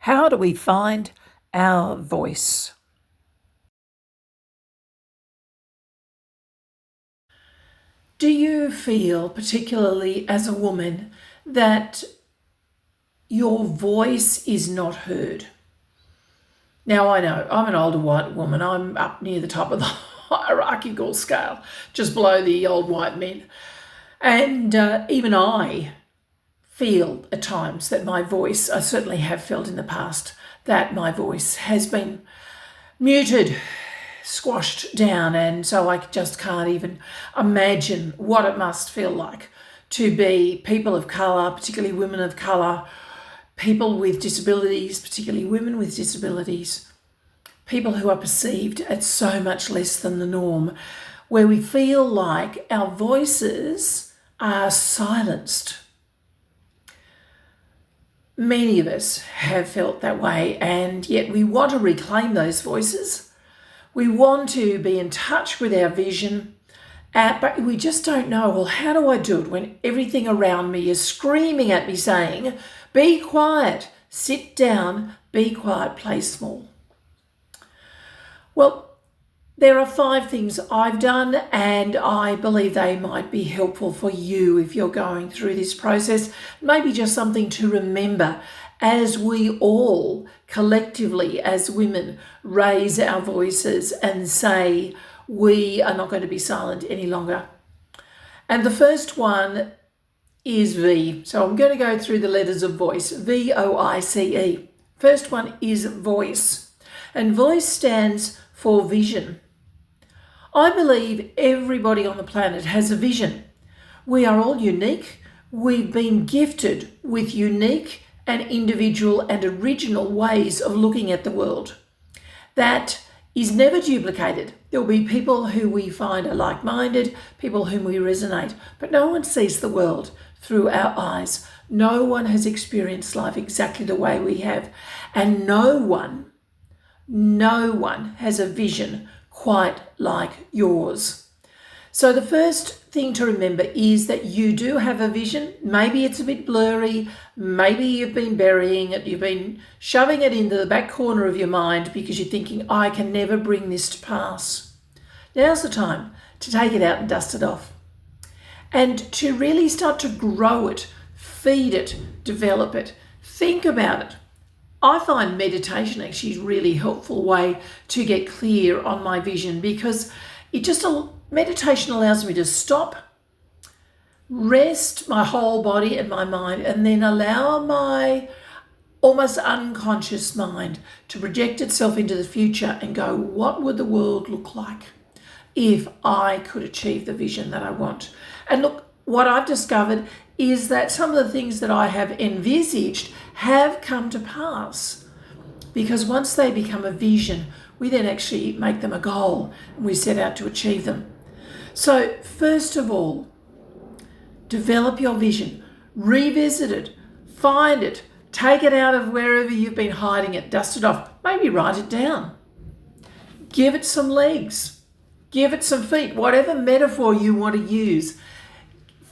How do we find our voice? Do you feel, particularly as a woman, that your voice is not heard? Now, I know I'm an older white woman. I'm up near the top of the hierarchical scale, just below the old white men. And even I feel at times that my voice, I certainly have felt in the past, that my voice has been muted, squashed down, and so I just can't even imagine what it must feel like to be people of colour, particularly women of colour, people with disabilities, particularly women with disabilities, people who are perceived at so much less than the norm, where we feel like our voices are silenced. Many of us have felt that way, and yet we want to reclaim those voices. We want to be in touch with our vision, but we just don't know, well, how do I do it when everything around me is screaming at me saying, be quiet, sit down, be quiet, play small? Well, there are 5 things I've done, and I believe they might be helpful for you if you're going through this process. Maybe just something to remember as we all collectively, as women, raise our voices and say, we are not going to be silent any longer. And the first one is V. So I'm going to go through the letters of voice, VOICE. First one is voice. And voice stands for vision. I believe everybody on the planet has a vision. We are all unique. We've been gifted with unique and individual and original ways of looking at the world. That is never duplicated. There will be people who we find are like-minded, people whom we resonate, but no one sees the world through our eyes. No one has experienced life exactly the way we have, and no one has a vision quite like yours. So the first thing to remember is that you do have a vision. Maybe it's a bit blurry. Maybe you've been burying it. You've been shoving it into the back corner of your mind because you're thinking, I can never bring this to pass. Now's the time to take it out and dust it off, and to really start to grow it, feed it, develop it, think about it. I find meditation actually a really helpful way to get clear on my vision, because meditation allows me to stop, rest my whole body and my mind, and then allow my almost unconscious mind to project itself into the future and go, what would the world look like if I could achieve the vision that I want? And look, what I've discovered is that some of the things that I have envisaged have come to pass, because once they become a vision, we then actually make them a goal and we set out to achieve them. So first of all, develop your vision, revisit it, find it, take it out of wherever you've been hiding it, dust it off, maybe write it down, give it some legs, give it some feet, whatever metaphor you want to use.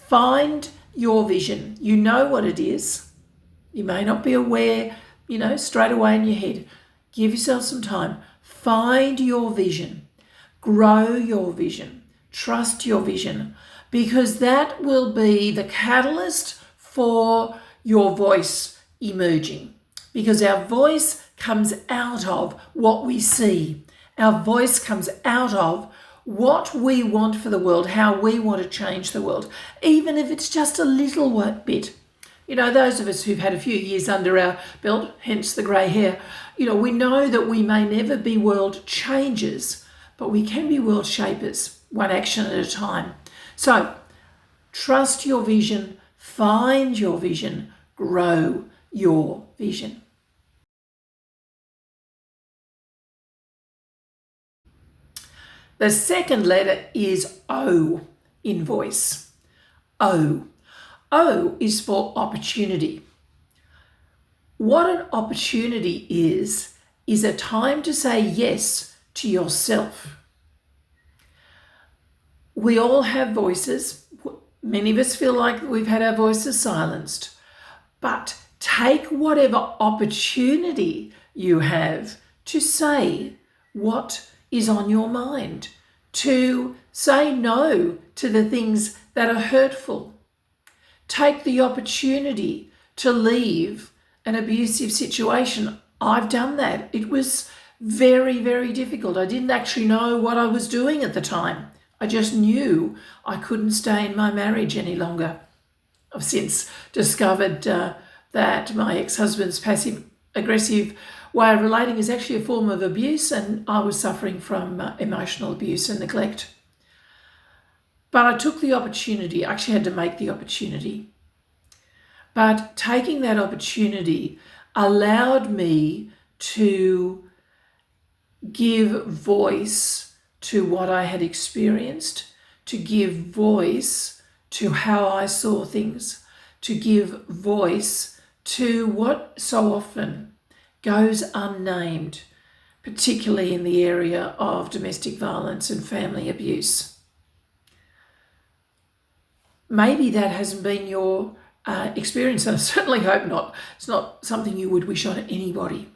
Find your vision. You know what it is. You may not be aware, straight away in your head. Give yourself some time. Find your vision. Grow your vision. Trust your vision, because that will be the catalyst for your voice emerging, because our voice comes out of what we see. Our voice comes out of what we want for the world, how we want to change the world, even if it's just a little bit. Those of us who've had a few years under our belt, hence the grey hair, we know that we may never be world changers, but we can be world shapers, one action at a time. So trust your vision, find your vision, grow your vision. The second letter is O in voice. O. O is for opportunity. What an opportunity is a time to say yes to yourself. We all have voices. Many of us feel like we've had our voices silenced. But Take whatever opportunity you have to say what is on your mind, to say no to the things that are hurtful. Take the opportunity to leave an abusive situation. I've done that. It was very, very difficult. I didn't actually know what I was doing at the time. I just knew I couldn't stay in my marriage any longer. I've since discovered that my ex-husband's passive-aggressive way of relating is actually a form of abuse, and I was suffering from emotional abuse and neglect. But I took the opportunity. I actually had to make the opportunity. But taking that opportunity allowed me to give voice to what I had experienced, to give voice to how I saw things, to give voice to what so often goes unnamed, particularly in the area of domestic violence and family abuse. Maybe that hasn't been your experience, and I certainly hope not. It's not something you would wish on anybody.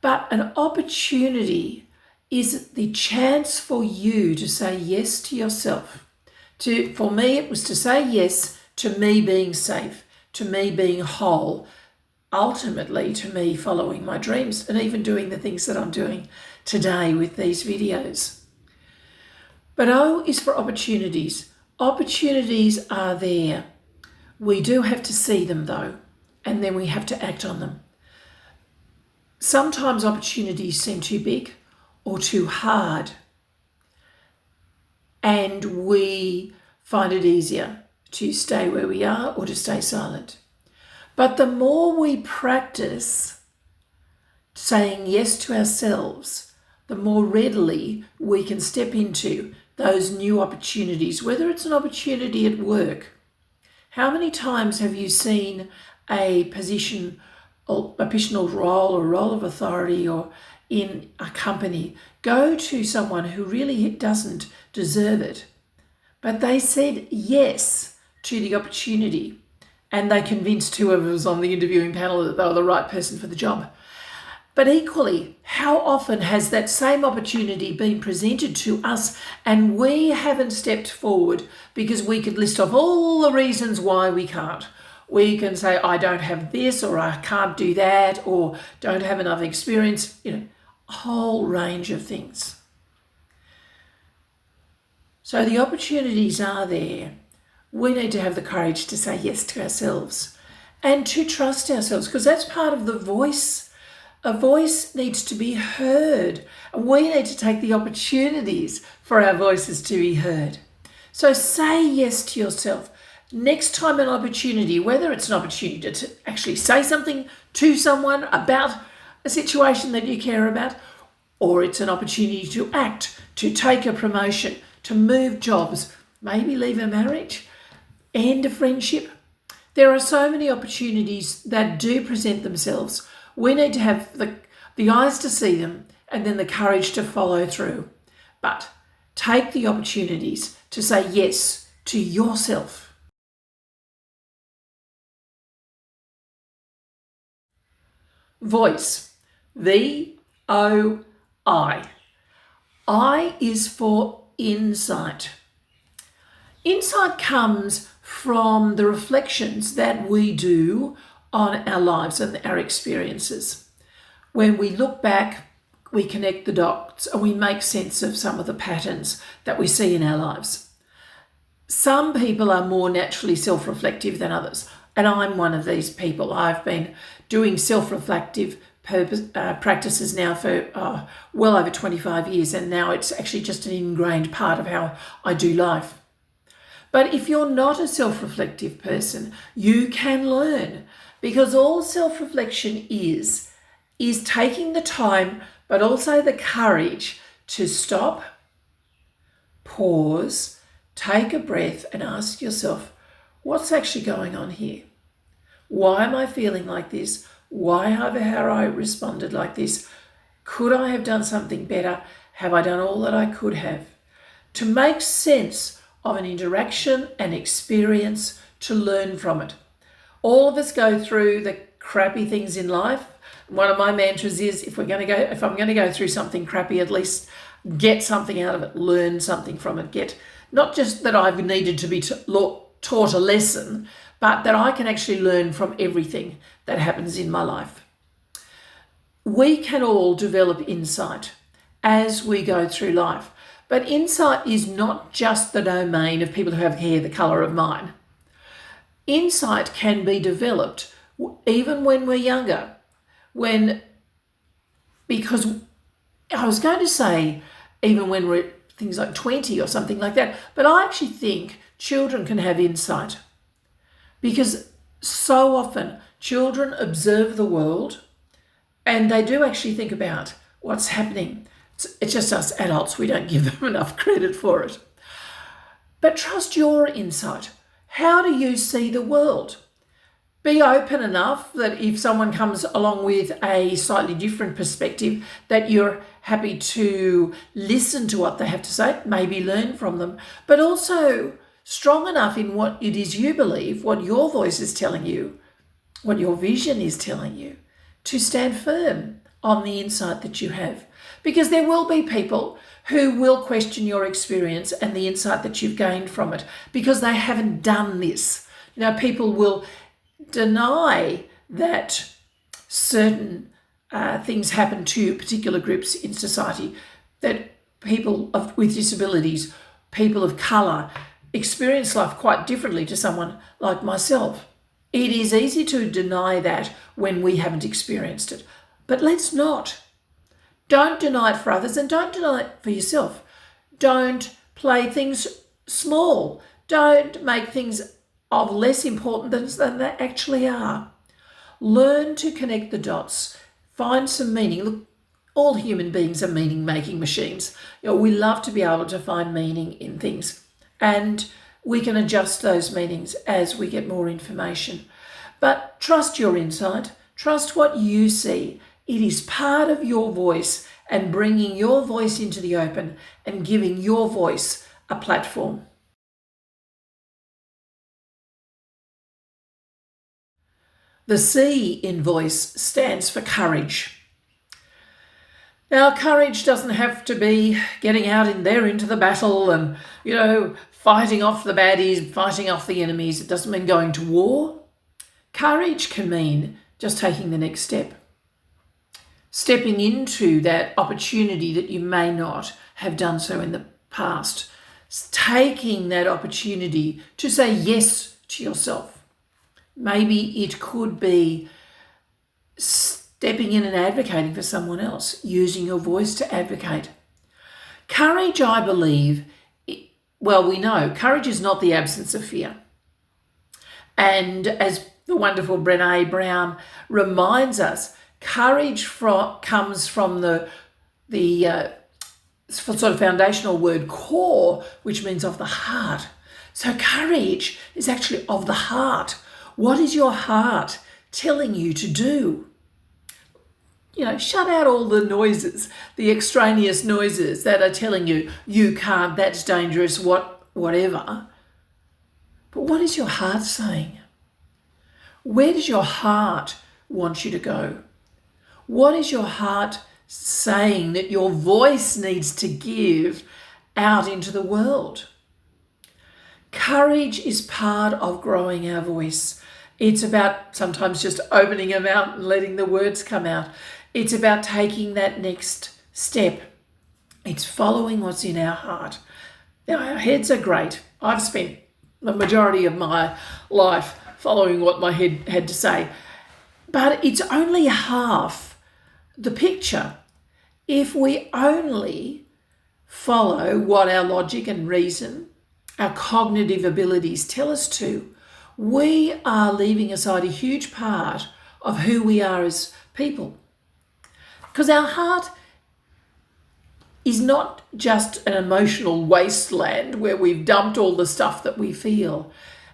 But an opportunity is the chance for you to say yes to yourself. For me, it was to say yes to me being safe, to me being whole, ultimately to me following my dreams and even doing the things that I'm doing today with these videos. But O is for opportunities. Opportunities are there. We do have to see them though, and then we have to act on them. Sometimes opportunities seem too big or too hard, and we find it easier to stay where we are or to stay silent. But the more we practice saying yes to ourselves, the more readily we can step into those new opportunities, whether it's an opportunity at work. How many times have you seen a position or a positional role or role of authority or in a company go to someone who really doesn't deserve it, but they said yes to the opportunity and they convinced whoever was on the interviewing panel that they were the right person for the job? But equally, how often has that same opportunity been presented to us and we haven't stepped forward because we could list off all the reasons why we can't? We can say, I don't have this, or I can't do that, or don't have enough experience, a whole range of things. So the opportunities are there. We need to have the courage to say yes to ourselves and to trust ourselves, because that's part of the voice. A voice needs to be heard, and we need to take the opportunities for our voices to be heard. So say yes to yourself. Next time an opportunity, whether it's an opportunity to actually say something to someone about a situation that you care about, or it's an opportunity to act, to take a promotion, to move jobs, maybe leave a marriage, end a friendship. There are so many opportunities that do present themselves. We need to have the eyes to see them and then the courage to follow through. But take the opportunities to say yes to yourself. Voice. V-O-I. I is for insight. Insight comes from the reflections that we do on our lives and our experiences. When we look back, we connect the dots and we make sense of some of the patterns that we see in our lives. Some people are more naturally self-reflective than others, and I'm one of these people. I've been doing self-reflective practices now for well over 25 years, and now it's actually just an ingrained part of how I do life. But if you're not a self-reflective person, you can learn, because all self-reflection is taking the time, but also the courage to stop, pause, take a breath and ask yourself, what's actually going on here? Why am I feeling like this? Why have I responded like this? Could I have done something better? Have I done all that I could have? To make sense of an interaction and experience, to learn from it. All of us go through the crappy things in life. One of my mantras is if I'm going to go through something crappy, at least get something out of it, learn something from it, get not just that I've needed to be taught a lesson, but that I can actually learn from everything that happens in my life. We can all develop insight as we go through life, but insight is not just the domain of people who have hair the colour of mine. Insight can be developed even when we're younger, because I was going to say even when we're things like 20 or something like that, but I actually think children can have insight because so often children observe the world and they do actually think about what's happening. It's just us adults, we don't give them enough credit for it. But trust your insight. How do you see the world? Be open enough that if someone comes along with a slightly different perspective, that you're happy to listen to what they have to say, maybe learn from them, but also strong enough in what it is you believe, what your voice is telling you, what your vision is telling you, to stand firm on the insight that you have. Because there will be people who will question your experience and the insight that you've gained from it because they haven't done this. People will deny that certain things happen to particular groups in society, that people with disabilities, people of colour, experience life quite differently to someone like myself. It is easy to deny that when we haven't experienced it, but let's not. Don't deny it for others and don't deny it for yourself. Don't play things small. Don't make things of less importance than they actually are. Learn to connect the dots. Find some meaning. Look, all human beings are meaning-making machines. We love to be able to find meaning in things, and we can adjust those meanings as we get more information. But trust your insight. Trust what you see. It is part of your voice and bringing your voice into the open and giving your voice a platform. The C in voice stands for courage. Now, courage doesn't have to be getting out into the battle and, fighting off the baddies, fighting off the enemies. It doesn't mean going to war. Courage can mean just taking the next step. Stepping into that opportunity that you may not have done so in the past. Taking that opportunity to say yes to yourself. Maybe it could be stepping in and advocating for someone else, using your voice to advocate. Courage, I believe, we know courage is not the absence of fear. And as the wonderful Brené Brown reminds us, courage comes from the sort of foundational word core, which means of the heart. So courage is actually of the heart. What is your heart telling you to do? Shut out all the noises, the extraneous noises that are telling you, you can't, that's dangerous, whatever. But what is your heart saying? Where does your heart want you to go? What is your heart saying that your voice needs to give out into the world? Courage is part of growing our voice. It's about sometimes just opening our mouth and letting the words come out. It's about taking that next step. It's following what's in our heart. Now, our heads are great. I've spent the majority of my life following what my head had to say. But it's only half the picture. If we only follow what our logic and reason, our cognitive abilities tell us to, we are leaving aside a huge part of who we are as people. Because our heart is not just an emotional wasteland where we've dumped all the stuff that we feel.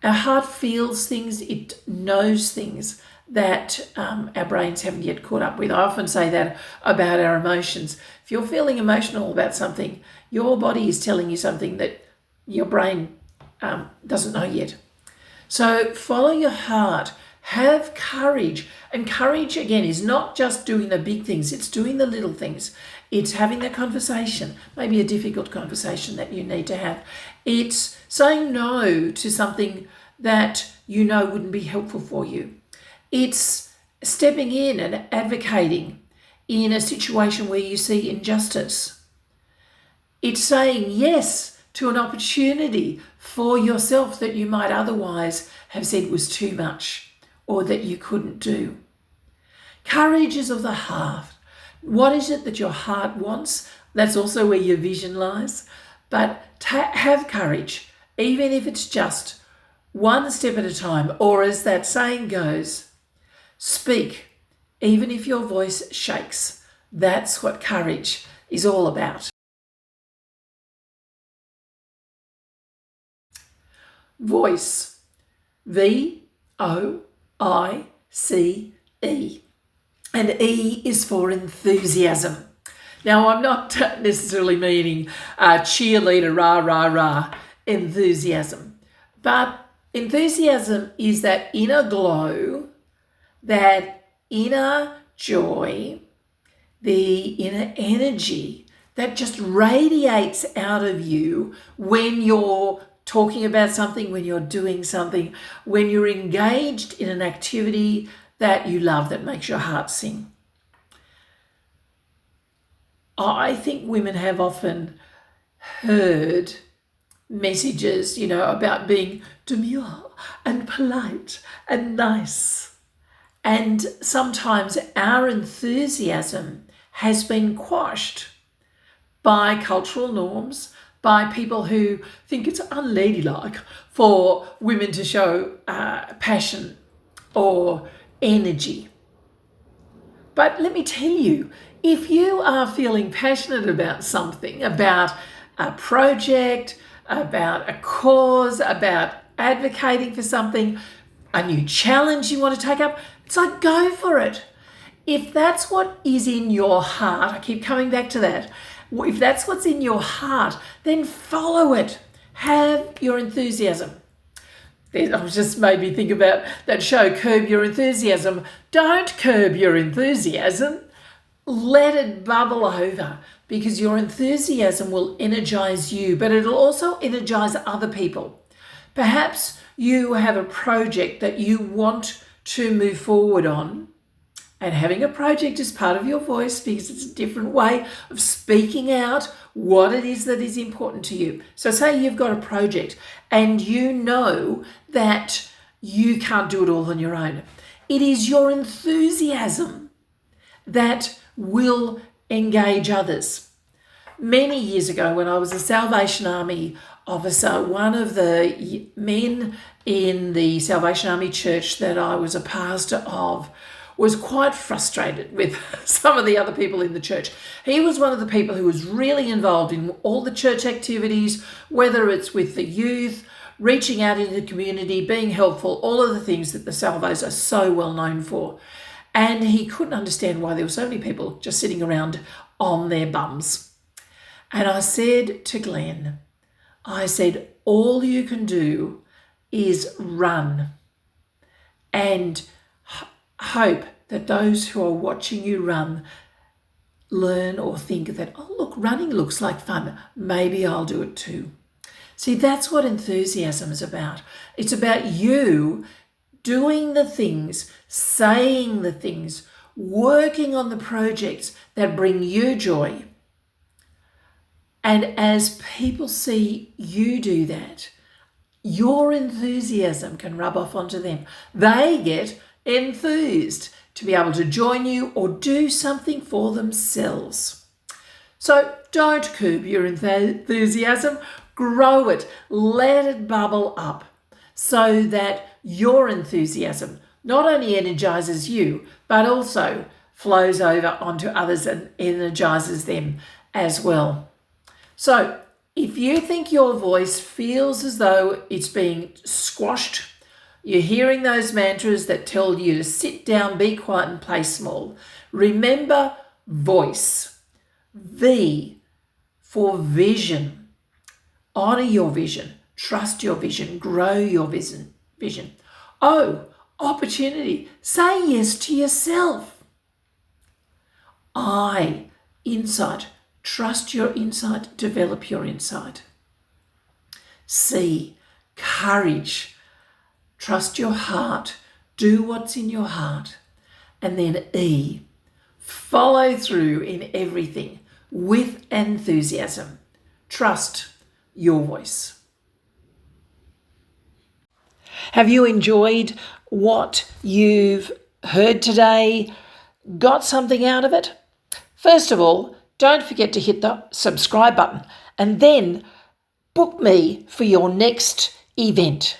Our heart feels things, it knows things that our brains haven't yet caught up with. I often say that about our emotions. If you're feeling emotional about something, your body is telling you something that your brain doesn't know yet. So follow your heart. Have courage. And courage, again, is not just doing the big things, it's doing the little things. It's having the conversation, maybe a difficult conversation that you need to have. It's saying no to something that you know wouldn't be helpful for you. It's stepping in and advocating in a situation where you see injustice. It's saying yes to an opportunity for yourself that you might otherwise have said was too much or that you couldn't do. Courage is of the heart. What is it that your heart wants? That's also where your vision lies. But have courage, even if it's just one step at a time, or as that saying goes, speak, even if your voice shakes. That's what courage is all about. Voice. V-O-I-C-E. And E is for enthusiasm. Now, I'm not necessarily meaning cheerleader, rah, rah, rah, enthusiasm. But enthusiasm is that inner glow, that inner joy, the inner energy that just radiates out of you when you're talking about something, when you're doing something, when you're engaged in an activity that you love, that makes your heart sing. I think women have often heard messages, about being demure and polite and nice. And sometimes our enthusiasm has been quashed by cultural norms, by people who think it's unladylike for women to show passion or energy. But let me tell you, if you are feeling passionate about something, about a project, about a cause, about advocating for something, a new challenge you want to take up, it's like, go for it. If that's what is in your heart, I keep coming back to that, if that's what's in your heart, then follow it. Have your enthusiasm. It just made me think about that show, Curb Your Enthusiasm. Don't curb your enthusiasm. Let it bubble over, because your enthusiasm will energize you, but it'll also energize other people. Perhaps you have a project that you want to move forward on, and having a project is part of your voice because it's a different way of speaking out what it is that is important to you. So say you've got a project and you know that you can't do it all on your own. It is your enthusiasm that will engage others. Many years ago, when I was a Salvation Army officer, one of the men in the Salvation Army church that I was a pastor of was quite frustrated with some of the other people in the church. He was one of the people who was really involved in all the church activities, whether it's with the youth, reaching out into the community, being helpful, all of the things that the Salvos are so well known for. And he couldn't understand why there were so many people just sitting around on their bums. And I said to Glenn, all you can do is run and hope that those who are watching you run learn or think that, oh, look, running looks like fun. Maybe I'll do it too. See, that's what enthusiasm is about. It's about you doing the things, saying the things, working on the projects that bring you joy. And as people see you do that, your enthusiasm can rub off onto them. They get enthused to be able to join you or do something for themselves. So don't curb your enthusiasm, grow it, let it bubble up so that your enthusiasm not only energizes you, but also flows over onto others and energizes them as well. So if you think your voice feels as though it's being squashed, you're hearing those mantras that tell you to sit down, be quiet, and play small. Remember voice. V for vision. Honor your vision. Trust your vision. Grow your vision. O, opportunity. Say yes to yourself. I, insight. Trust your insight. Develop your insight. C, courage. Trust your heart. Do what's in your heart. And then E, follow through in everything with enthusiasm. Trust your voice. Have you enjoyed what you've heard today? Got something out of it? First of all, don't forget to hit the subscribe button and then book me for your next event.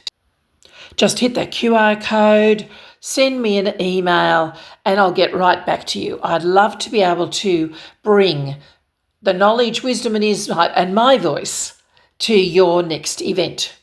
Just hit the QR code, send me an email, and I'll get right back to you. I'd love to be able to bring the knowledge, wisdom, and insight and my voice to your next event.